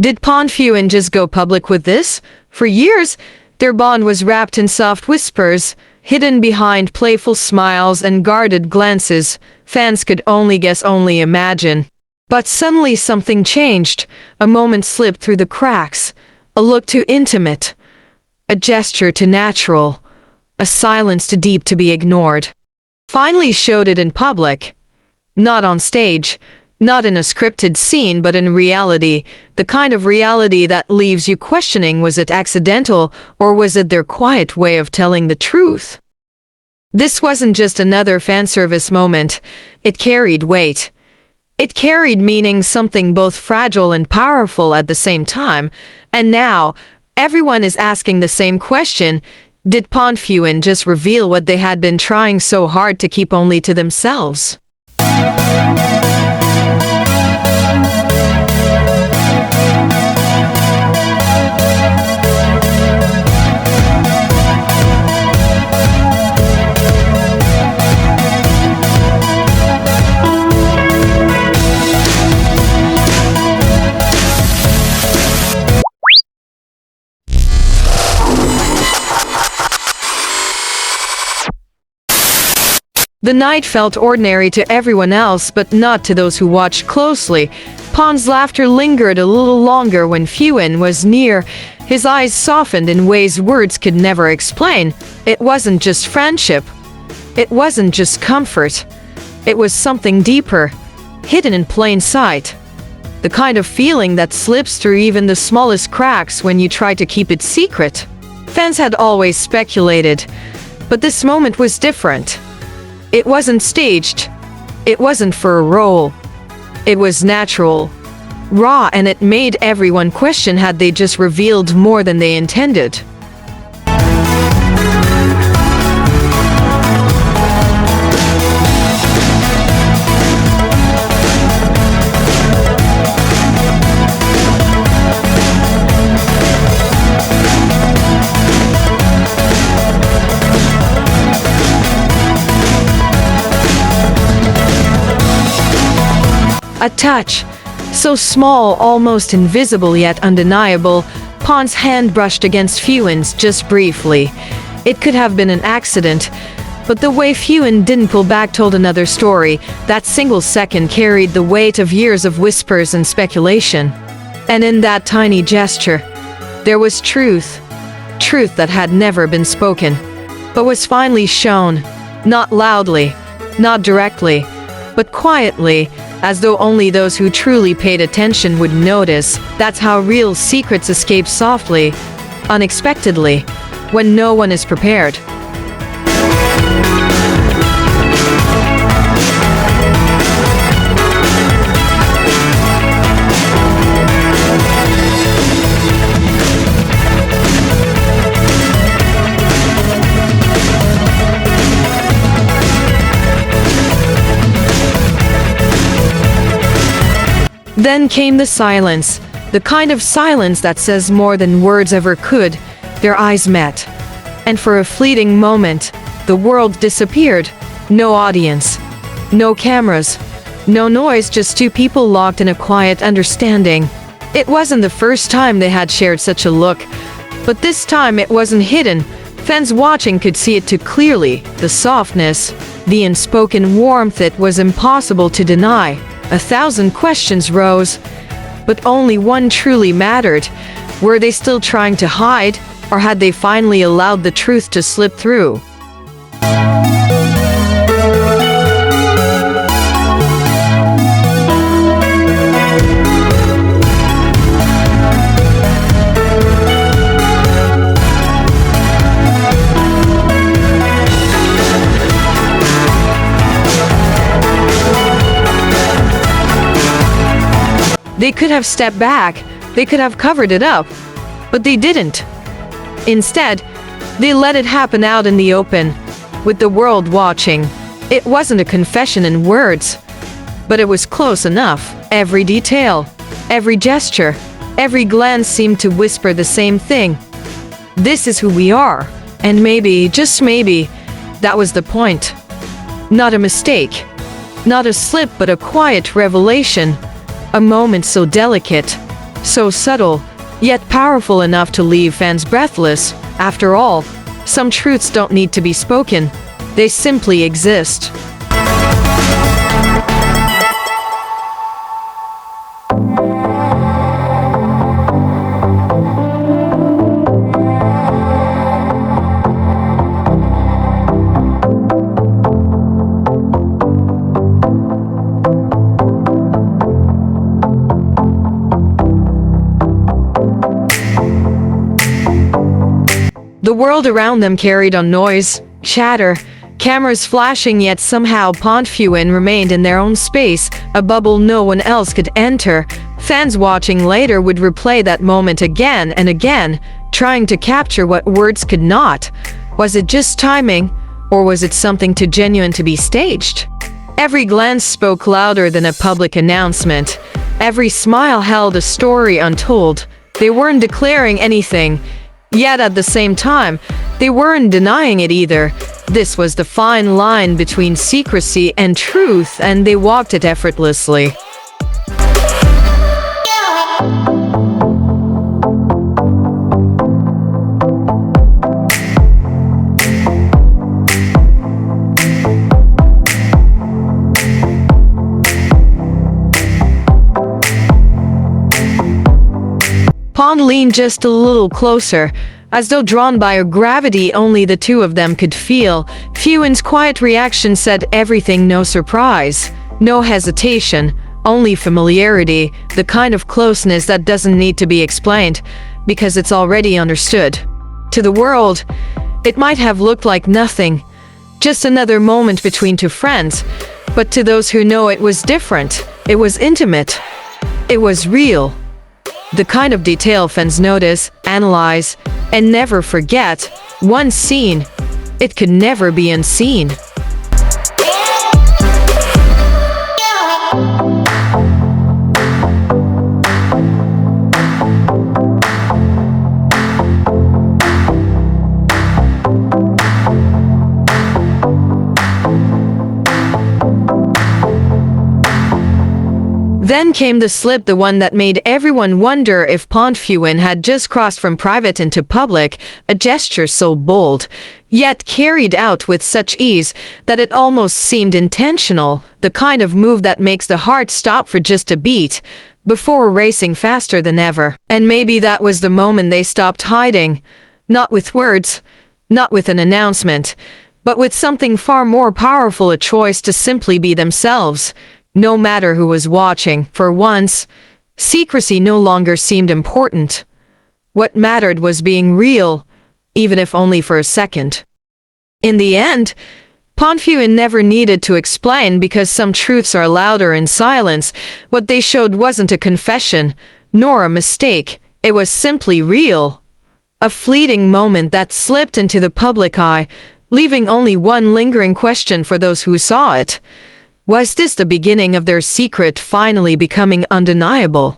Did PondPhuwin just go public with this? For years, their bond was wrapped in soft whispers, hidden behind playful smiles and guarded glances. Fans could only guess, only imagine. But suddenly something changed. A moment slipped through the cracks. A look too intimate. A gesture too natural. A silence too deep to be ignored. Finally showed it in public. Not on stage. Not in a scripted scene, but in reality. The kind of reality that leaves you questioning, was it accidental, or was it their quiet way of telling the truth? This wasn't just another fan service moment. It carried weight. It carried meaning, something both fragile and powerful at the same time. And now, everyone is asking the same question. Did PondPhuwin just reveal what they had been trying so hard to keep only to themselves? The night felt ordinary to everyone else, but not to those who watched closely. Pond's laughter lingered a little longer when Phuwin was near. His eyes softened in ways words could never explain. It wasn't just friendship. It wasn't just comfort. It was something deeper, hidden in plain sight. The kind of feeling that slips through even the smallest cracks when you try to keep it secret. Fans had always speculated, but this moment was different. It wasn't staged. It wasn't for a role. It was natural, raw, and it made everyone question, had they just revealed more than they intended? A touch, so small, almost invisible, yet undeniable. Pond's hand brushed against Phuwin's just briefly. It could have been an accident, but the way Phuwin didn't pull back told another story. That single second carried the weight of years of whispers and speculation. And in that tiny gesture, there was truth. Truth that had never been spoken, but was finally shown. Not loudly, not directly, but quietly, as though only those who truly paid attention would notice. That's how real secrets escape softly, unexpectedly, when no one is prepared. Then came the silence, the kind of silence that says more than words ever could. Their eyes met, and for a fleeting moment, the world disappeared. No audience, no cameras, no noise, just two people locked in a quiet understanding. It wasn't the first time they had shared such a look, but this time it wasn't hidden. Fans watching could see it too clearly. The softness, the unspoken warmth, it was impossible to deny. 1,000 questions rose, but only one truly mattered. Were they still trying to hide, or had they finally allowed the truth to slip through? They could have stepped back, they could have covered it up, but they didn't. Instead, they let it happen out in the open, with the world watching. It wasn't a confession in words, but it was close enough. Every detail, every gesture, every glance seemed to whisper the same thing. This is who we are. And maybe, just maybe, that was the point. Not a mistake, not a slip, but a quiet revelation. A moment so delicate, So subtle, yet powerful enough to leave fans breathless. After all, some truths don't need to be spoken. They simply exist. The world around them carried on noise, chatter, cameras flashing, yet somehow PondPhuwin remained in their own space, a bubble no one else could enter. Fans watching later would replay that moment again and again, trying to capture what words could not. Was it just timing, or was it something too genuine to be staged? Every glance spoke louder than a public announcement. Every smile held a story untold. They weren't declaring anything, yet at the same time, they weren't denying it either. This was the fine line between secrecy and truth, and they walked it effortlessly. Pond leaned just a little closer, as though drawn by a gravity only the two of them could feel. Phuwin's quiet reaction said everything, no surprise, no hesitation, only familiarity, the kind of closeness that doesn't need to be explained, because it's already understood. To the world, it might have looked like nothing, just another moment between two friends, but to those who know, it was different. It was intimate. It was real. The kind of detail fans notice, analyze, and never forget. Once seen, it could never be unseen. Then came the slip, the one that made everyone wonder if PondPhuwin had just crossed from private into public, a gesture so bold, yet carried out with such ease that it almost seemed intentional, the kind of move that makes the heart stop for just a beat, before racing faster than ever. And maybe that was the moment they stopped hiding, not with words, not with an announcement, but with something far more powerful, a choice to simply be themselves. No matter who was watching, for once, secrecy no longer seemed important. What mattered was being real, even if only for a second. In the end, PondPhuwin never needed to explain, because some truths are louder in silence. What they showed wasn't a confession, nor a mistake. It was simply real. A fleeting moment that slipped into the public eye, leaving only one lingering question for those who saw it. Was this the beginning of their secret finally becoming undeniable?